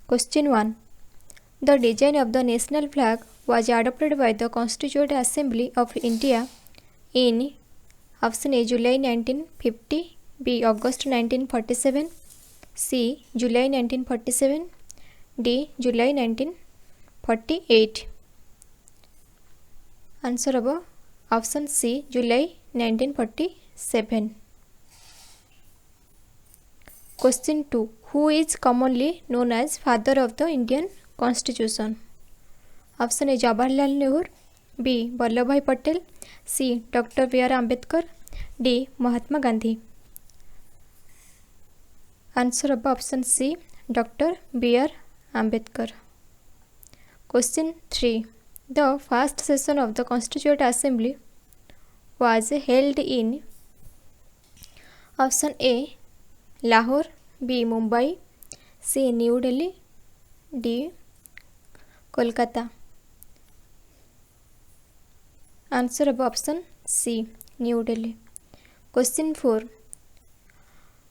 Question 1. The design of the national flag was adopted by the Constituent Assembly of India in option A. July 1950, B. August 1947, C. July 1947, D. July 1948. Answer of option C. July 1947. Question 2. Who is commonly known as father of the Indian Constitution? Option A. Jawaharlal Nehru, B. Vallabhbhai Patel, C. Dr. B.R. Ambedkar, D. Mahatma Gandhi. Answer of option C. Dr. B.R. Ambedkar. Question 3. The first session of the Constituent Assembly was held in option A. Lahore, B. Mumbai, C. New Delhi, D. Kolkata. Answer of option C. New Delhi. Question 4.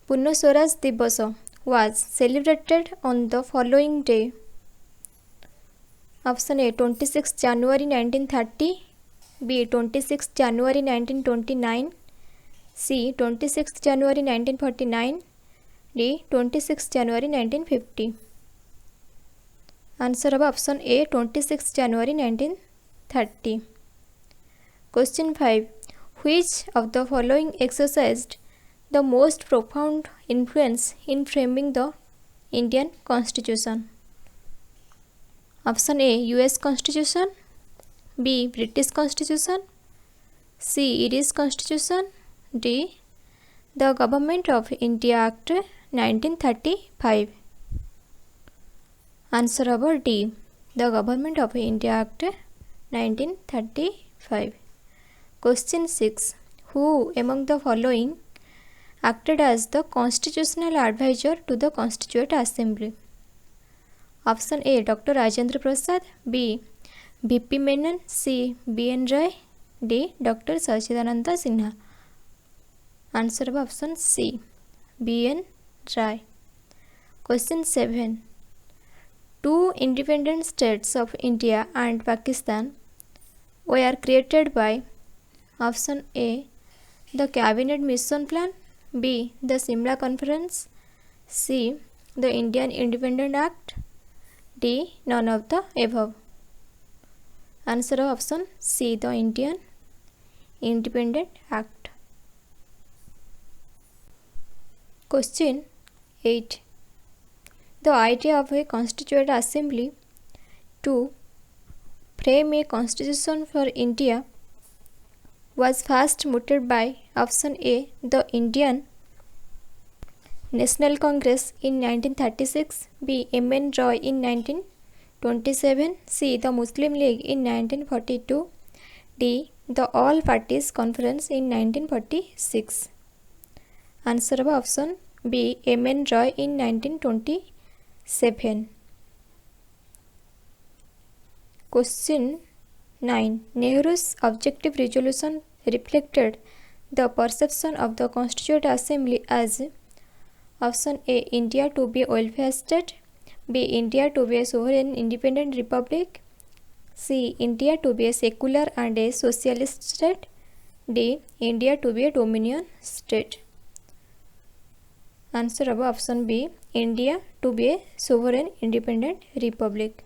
Purna Swaraj Divas was celebrated on the following day. Option A. 26 January 1930, B. 26 January 1929, C. 26 January 1949, D. 26 January 1950. Answer of option A. 26 January 1930. Question 5. Which of the following exercised the most profound influence in framing the Indian Constitution? Option A. US Constitution, B. British Constitution, C. Irish Constitution, D. The Government of India Act 1935. Answer over D. The Government of India Act 1935. Question 6. Who among the following acted as the constitutional advisor to the Constituent Assembly? Option A. Dr. Rajendra Prasad, B. V.P. Menon, C. B.N. Rai, D. Dr. Sachidananda Sinha. Answer of option C. B.N. Rai. Question 7. Two independent states of India and Pakistan were created by option A. The Cabinet Mission Plan, B. The Simla Conference, C. The Indian Independence Act, D. None of the above. Answer of option C. The Indian Independence Act. Question 8. The idea of a Constituent Assembly to frame a constitution for India was first mooted by option A. The Indian National Congress in 1936, B. M.N. Roy in 1927, C. The Muslim League in 1942, D. The All Parties Conference in 1946. Answer of option B. M.N. Roy in 1927. Question 9. Nehru's objective resolution reflected the perception of the Constituent Assembly as option A. India to be a welfare state, B. India to be a sovereign independent republic, C. India to be a secular and a socialist state, D. India to be a dominion state. Answer of option B. India to be a sovereign independent republic.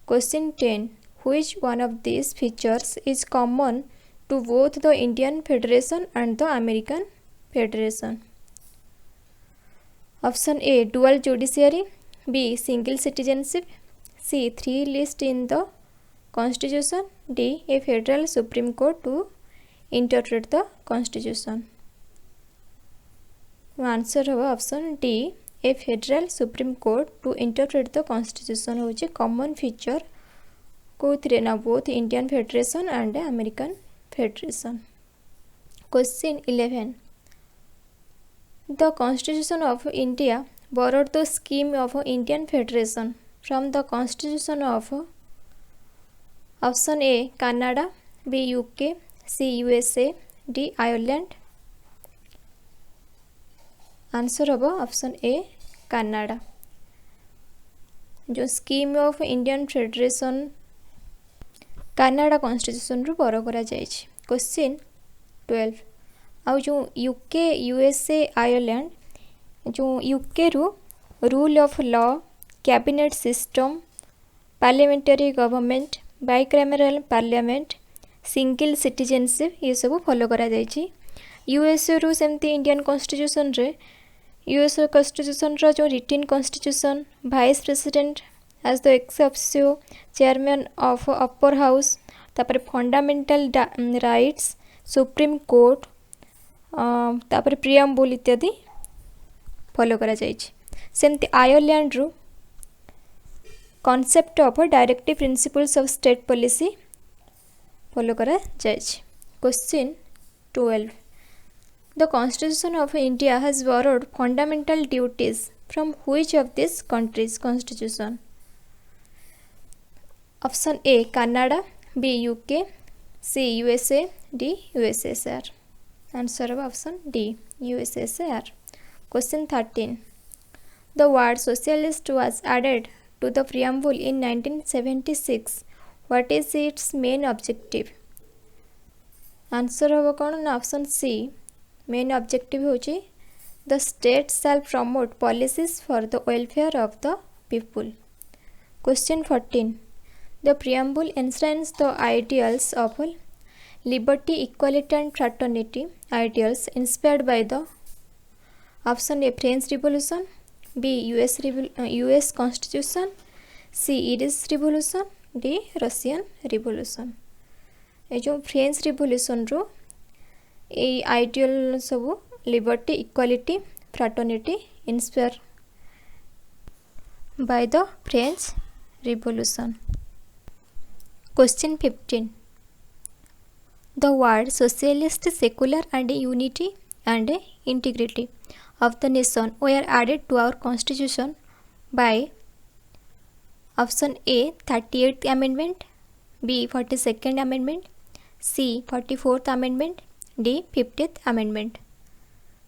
Question 10. Which one of these features is common to both the Indian Federation and the American Federation? Option A. Dual judiciary, B. Single citizenship, C. 3 lists in the Constitution, D. A federal Supreme Court to interpret the Constitution. Answer of option D. A federal Supreme Court to interpret the Constitution होची common feature कोथिरे ना both Indian Federation and American Federation. Question 11. The Constitution of India borrowed the scheme of Indian Federation from the Constitution of option A. Canada, B. UK, C. USA, D. Ireland. Answer of option A. Canada. जो scheme of Indian federation Canada constitution रु बर करा जायछि। Question 12 आउ जो UK USA Ireland जो UK रु rule of law cabinet system parliamentary government bicameral parliament single citizenship ये सब फॉलो करा जायछि। यूएसए रु सेमती इंडियन कॉन्स्टिट्यूशन रे यूएसए कॉन्स्टिट्यूशन रो जो written constitution vice president as the ex officio chairman of upper house तापर फंडामेंटल राइट्स सुप्रीम कोर्ट तापर प्रियम्बल इत्यादि फॉलो करा जायछि। सेमती आयरलैंड रु concept of directive principles of state policy follow करा जायछि। Question 12 The Constitution of India has borrowed fundamental duties from which of these countries' constitution? Option A Canada, B UK, C USA, D USSR. Answer of option D USSR. Question 13. The word socialist was added to the preamble in 1976. What is its main objective? Answer of option C. Main objective होची the state shall promote policies for the welfare of the people. Question 14. The preamble enshrines the ideals of liberty, equality and fraternity, ideals inspired by the option A French Revolution, B US Constitution, C Irish Revolution, D Russian Revolution. ये जो French revolution रो ए ideal सब liberty equality fraternity inspire by the French revolution. Question 15. The word socialist, secular and unity and integrity of the nation were added to our constitution by option A 38th amendment, B 42nd amendment, C 44th amendment, D 50th amendment.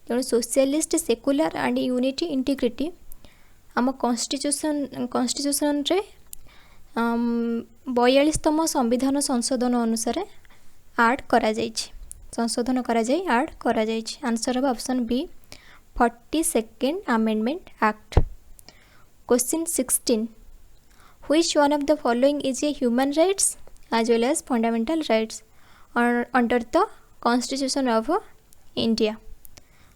तेणु socialist secular and unity integrity आम constitution रे 42तम संविधान संशोधन अनुसार add करा जायछि संशोधन करा जाय ऐड करा जायछि। Answer of option B 42nd amendment act. Question 16. Which one of the following is a human rights as well as fundamental rights under the Constitution of India?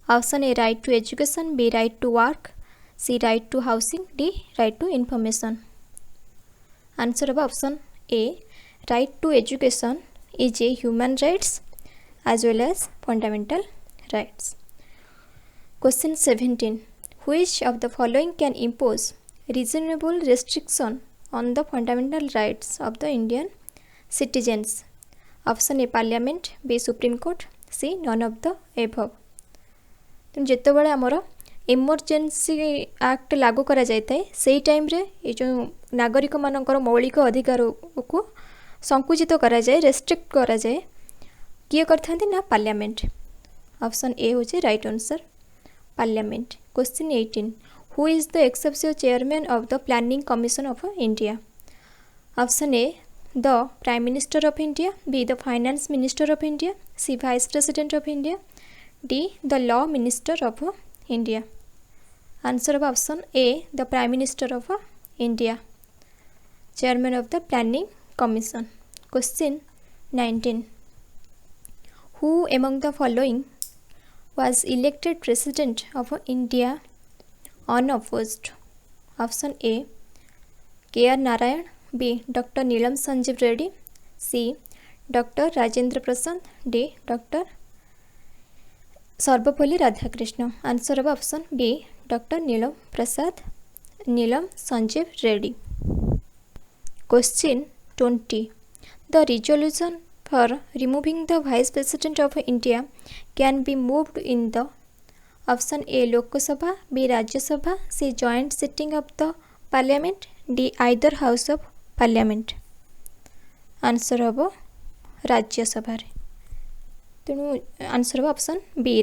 Option A right to education, B right to work, C right to housing, D right to information. Answer of option A right to education is a human rights as well as fundamental rights. Question 17. Which of the following can impose reasonable restriction on the fundamental rights of the Indian citizens? Option A Parliament, B Supreme Court, C none of the above. तो जितेबाला आमर emergency act लागू करा जाए से time रे ये जो नागरिक मानकर मौलिक अधिकार को संकुचित करा जाए रेस्ट्रिक्ट करा जाए किए करथांती ना पार्लियामेंट। ऑप्शन ए होचे right answer parliament. Question 18. Who is the ex officio chairman of the planning commission of India? Option A the prime minister of India, B the finance minister of India, C vice president of India, D the law minister of India. Answer of option A the prime minister of India chairman of the planning commission. Question 19. Who among the following was elected president of India unopposed? Option A K.R. Narayan, B Dr. Neelam Sanjeev Reddy, C Dr. Rajendra Prasad, D Dr. Sarvapalli Radhakrishnan. Answer of option B Dr. Neelam Sanjeev Reddy. Question 20. The resolution for removing the Vice President of India can be moved in the option A Lok Sabha, B Rajya Sabha, C joint sitting of the Parliament, D either House of Parliament. Answer हम राज्य सभा तेणु answer हम option B